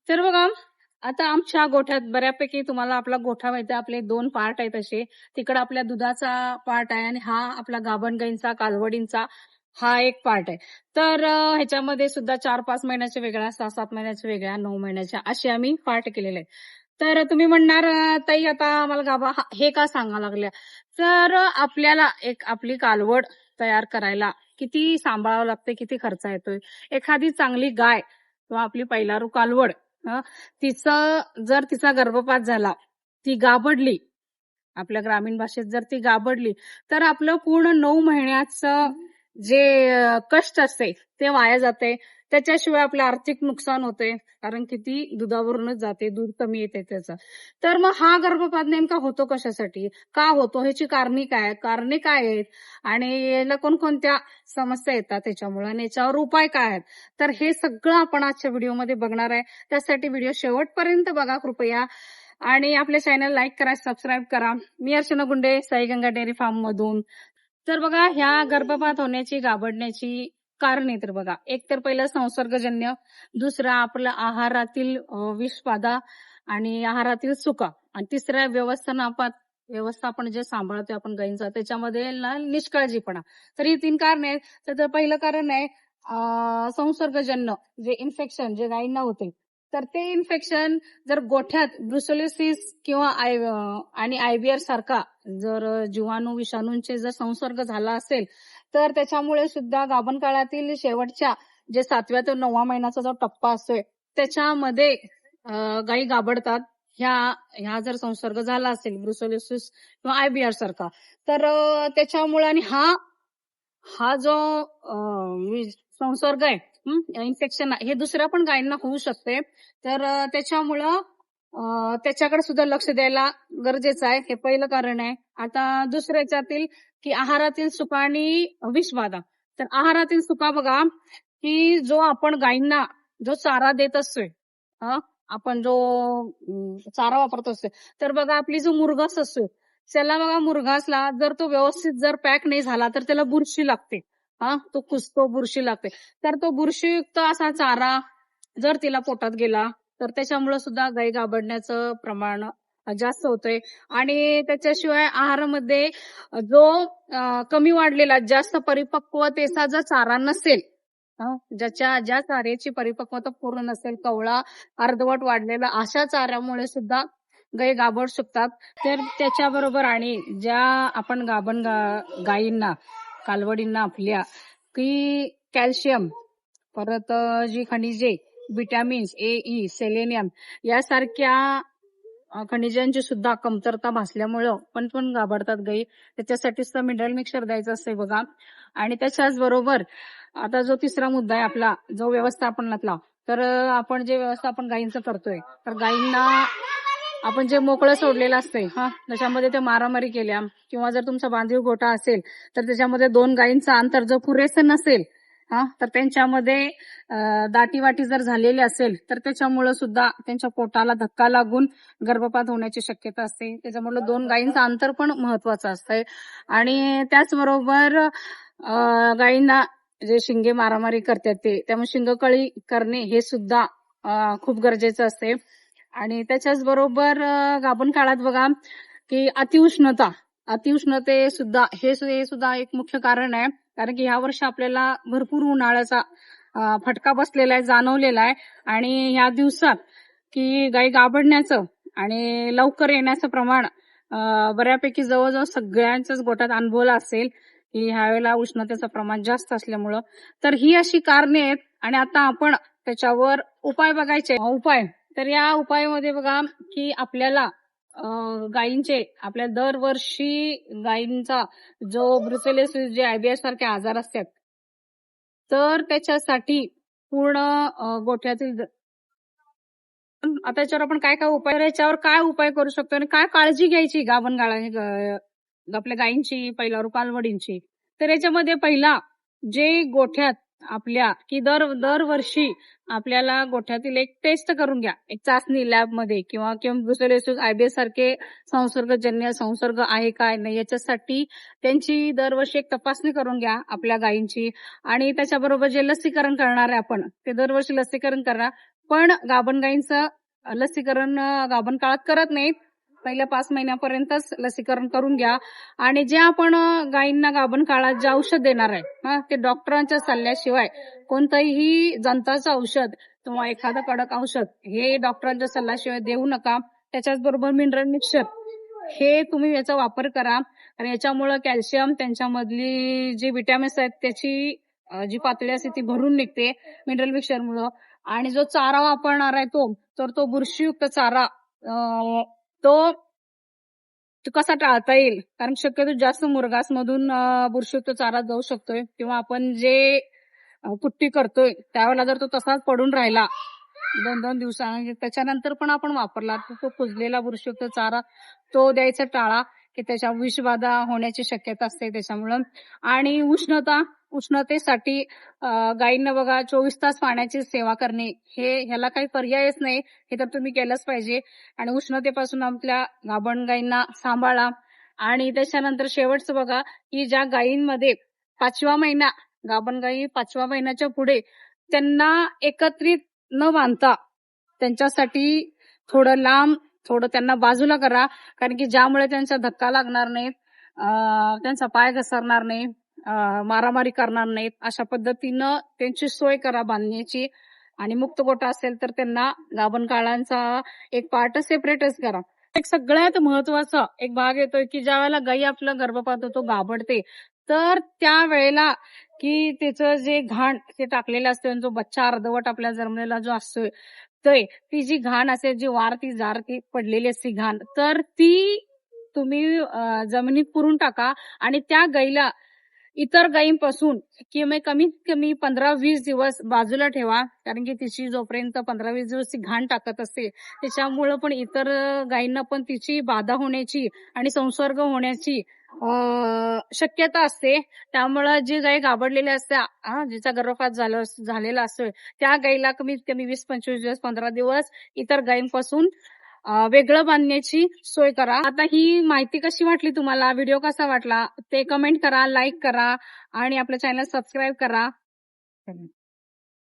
तर बघा, आता आमच्या गोठ्यात बऱ्यापैकी तुम्हाला आपला गोठा माहिती आहे, आपले 2 पार्ट आहेत असे. तिकडे आपल्या दुधाचा पार्ट आहे आणि हा आपला गाभण गाईंचा, कालवडींचा हा एक पार्ट आहे. तर ह्याच्यामध्ये सुद्धा 4-5 महिन्याच्या वेगळ्या, 6-7 महिन्याच्या वेगळ्या, 9 महिन्याच्या असे आम्ही पार्ट केलेले आहेत. तर तुम्ही म्हणणार ताई आता आम्हाला गाभा हे का सांगा लागल्या? तर आपल्याला एक आपली कालवड तयार करायला किती सांभाळावं लागते, किती खर्च येतोय. एखादी चांगली गाय किंवा आपली पहिलारू कालवड जर तिचा गर्भपात झाला, ती गाभडली, आपल्या ग्रामीण भाषेत जर ती गाभडली, तर आपलं पूर्ण 9 महिन्याचं जे कष्ट असते ते वाया जाते. त्याच्याशिवाय आपलं आर्थिक नुकसान होते, कारण किती दुधावरूनच जाते, दूध कमी येते त्याचं. तर मग हा गर्भपात नेमका होतो कशासाठी, का होतो, ह्याची कारणे काय आहेत आणि याला कोणकोणत्या समस्या येतात त्याच्यामुळे आणि याच्यावर उपाय काय आहेत. तर हे सगळं आपण आजच्या व्हिडिओमध्ये बघणार आहे. त्यासाठी व्हिडिओ शेवटपर्यंत बघा कृपया आणि आपल्या चॅनल लाईक करा, सबस्क्राईब करा. मी अर्चना गुंडे, साई गंगा डेअरी फार्म मधून. तर बघा, ह्या गर्भपात होण्याची, गाभडण्याची कारणे तर बघा, एक तर पहिलं संसर्गजन्य, दुसरा आपलं आहारातील विषबाधा आणि आहारातील चुका, आणि तिसऱ्या व्यवस्थापन जे सांभाळतोय आपण गायींचा त्याच्यामध्ये निष्काळजीपणा. तर ही 3 कारणे आहेत. तर पहिलं कारण आहे संसर्गजन्य, जे इन्फेक्शन जे गायींना होते. तर ते इन्फेक्शन जर गोठ्यात ब्रुसेलोसिस किंवा आणि आयबीआर सारखा जर जीवाणू विषाणूंचे जर संसर्ग झाला असेल, तर त्याच्यामुळे सुद्धा गाभण काळातील शेवटच्या जे 7व्या ते 9व्या महिन्याचा जो टप्पा असतोय त्याच्यामध्ये गायी गाभडतात. ह्या जर संसर्ग झाला असेल ब्रुसेलोसिस किंवा आयबीआर सारखा, तर त्याच्यामुळे आणि हा जो संसर्ग आहे, इन्फेक्शन आहे, हे दुसऱ्या पण गायींना होऊ शकते. तर त्याच्यामुळं त्याच्याकडे सुद्धा लक्ष द्यायला गरजेचं आहे. हे पहिलं कारण आहे. आता दुसऱ्या याच्यातील की आहारातील चुका आणि विषबाधा. तर आहारातील चुका बघा, की जो आपण गायींना जो चारा देत असतोय, आपण जो चारा वापरत असतोय, तर बघा आपली जो मुरघास असतो, त्याला बघा, मुरघासला जर तो व्यवस्थित जर पॅक नाही झाला तर त्याला बुरशी लागते. तो कुसतो, बुरशी लागते. तर तो बुरशीयुक्त असा चारा जर तिला पोटात गेला तर त्याच्यामुळे सुद्धा गाई गाभडण्याचं प्रमाण जास्त होतंय. आणि त्याच्याशिवाय आहारामध्ये जो कमी वाढलेला, जास्त परिपक्वतेचा जर चारा नसेल, ज्या चाऱ्याची परिपक्वता पूर्ण नसेल, कवळा अर्धवट वाढलेला, अशा चाऱ्यामुळे सुद्धा गाई गाभड शकतात. तर त्याच्याबरोबर आणि ज्या आपण गायींना, कालवडींना आपल्या, की कॅल्शियम, परत जी खनिजे, विटॅमिन्स ए, ई, सेलेनियम यासारख्या खनिजांची सुद्धा कमतरता भासल्यामुळं पण गाभडतात गायी. त्याच्यासाठी सुद्धा मिनरल मिक्सचर द्यायचं असते बघा. आणि त्याच्याच बरोबर आता जो तिसरा मुद्दा आहे आपला, जो व्यवस्थापनातला, तर आपण जे व्यवस्थापन गायींचं करतोय, तर गायींना आपण जे मोकळं सोडलेलं असतंय, त्याच्यामध्ये ते मारामारी केल्या किंवा जर तुमचा बांधीव गोठा असेल तर त्याच्यामध्ये 2 गायींचं अंतर जर पुरेसं नसेल, तर त्यांच्यामध्ये दाटीवाटी जर झालेली असेल तर त्याच्यामुळे सुद्धा त्यांच्या पोटाला धक्का लागून गर्भपात होण्याची शक्यता असते. त्याच्यामुळे 2 गायींचं अंतर पण महत्वाचं असतंय. आणि त्याचबरोबर गायींना जे शिंगे मारामारी करतात त्यामुळे शिंगकळी करणे हे सुद्धा खूप गरजेचं असते. आणि त्याच्याच बरोबर गाभण काळात बघा, की अतिउष्णते सुद्धा हे सुद्धा एक मुख्य कारण आहे. कारण की ह्या वर्षी आपल्याला भरपूर उन्हाळ्याचा फटका बसलेला आहे, जाणवलेला आहे. आणि ह्या दिवसात की गाई गाभडण्याचं आणि लवकर येण्याचं प्रमाण बऱ्यापैकी जवळजवळ सगळ्यांच्याच गोठ्यात अनुभवलं असेल, की ह्यावेळेला उष्णतेचं प्रमाण जास्त असल्यामुळं. तर ही अशी कारणे आहेत आणि आता आपण त्याच्यावर उपाय बघायचे. तर या उपायामध्ये बघा, की आपल्याला गायींचे, आपल्या दरवर्षी गायींचा जो ब्रुसेलोसिस, जे आयबीआर सारखे आजार असतात, तर त्याच्यासाठी पूर्ण गोठ्यातील आता याच्यावर आपण याच्यावर काय उपाय करू शकतो आणि काय काळजी घ्यायची गाभण आपल्या गायींची, पहिला कालवडींची. तर याच्यामध्ये पहिला, जे गोठ्यात आपल्या की दरवर्षी आपल्याला गोठ्यातील एक टेस्ट करून घ्या, एक चाचणी लॅबमध्ये, किंवा ब्रुसेलोसिस, आयबीएस सारखे संसर्गजन्य संसर्ग आहे काय नाही याच्यासाठी त्यांची दरवर्षी एक तपासणी करून घ्या आपल्या गायींची. आणि त्याच्याबरोबर जे लसीकरण करणार आहे आपण, ते दरवर्षी लसीकरण करा. पण गाभण गायींचं लसीकरण गाभण काळात करत नाहीत. पहिल्या 5 महिन्यापर्यंतच लसीकरण करून घ्या. आणि जे आपण गायींना गाभण काळात जे औषध देणार आहे ते डॉक्टरांच्या सल्ल्याशिवाय कोणतंही जंताचं औषध किंवा एखादं कडक औषध हे डॉक्टरांच्या सल्ल्याशिवाय देऊ नका. त्याच्याच बरोबर मिनरल मिक्सचर हे तुम्ही याचा वापर करा. आणि याच्यामुळे कॅल्शियम त्यांच्यामधली जी विटॅमिन्स आहेत त्याची जी पातळी असते ती भरून निघते मिनरल मिक्सचरमुळं. आणि जो चारा वापरणार आहे तो बुरशीयुक्त चारा तो कसा टाळता येईल, कारण शक्यतो जास्त मुरघासमधून बुरशीयुक्त चारा जाऊ शकतोय किंवा आपण जे कुट्टी करतोय त्यावेळेला जर तो तसाच पडून राहिला 2-2 दिवसांनी त्याच्यानंतर पण आपण वापरला तर तो कुजलेला बुरशीयुक्त चारा तो द्यायचा टाळा, की त्याच्या विषबाधा होण्याची शक्यता असते त्याच्यामुळं. आणि उष्णतेसाठी गायींना बघा 24 तास पाण्याची सेवा करणे ह्याला काही पर्यायच नाही, हे तर तुम्ही केलंच पाहिजे. आणि उष्णतेपासून आपल्या गाभण गायींना सांभाळा. आणि त्याच्यानंतर शेवटचं बघा, की ज्या गायींमध्ये 5व्या महिना गाभण गायी 5व्या महिन्याच्या पुढे त्यांना एकत्रित न बांधता त्यांच्यासाठी थोडं लांब थोडं त्यांना बाजूला करा, कारण की ज्यामुळे त्यांचा धक्का लागणार नाही, त्यांचा पाय घसरणार नाही, मारामारी करणार नाहीत. अशा पद्धतीनं त्यांची सोय करा बांधण्याची. आणि मुक्त गोठा असेल तर त्यांना गाभण काळांचा एक पार्ट सेपरेटच करा. एक सगळ्यात महत्वाचा एक भाग येतोय, की ज्या वेळेला गाई आपलं गर्भपात होतो गाभडते तर त्या वेळेला की त्याचं जे घाण ते टाकलेलं असतं, जो बच्चा अर्धवट आपल्या जन्मलेला जो असतोय ती जी घाण असेल, जी वार ती जार ती पडलेली असते घाण, तर ती तुम्ही जमिनीत पुरून टाका. आणि त्या गाईला इतर गायींपासून किंवा कमीत कमी 15-20 दिवस बाजूला ठेवा, कारण की तिची जोपर्यंत 15-20 दिवस ती घाण टाकत असते त्याच्यामुळं पण इतर गायींना पण तिची बाधा होण्याची आणि संसर्ग होण्याची शक्यता असते. त्यामुळं जी गाय गाभडलेली असते जिचा गर्भपात झालेला असतोय त्या गायीला कमीत कमी 20-25 दिवस 15 दिवस इतर गायींपासून वेगळं बांधण्याची सोय करा. आता ही माहिती कशी वाटली तुम्हाला, व्हिडिओ कसा वाटला ते कमेंट करा, लाईक करा आणि आपल्या चॅनल सबस्क्राईब करा.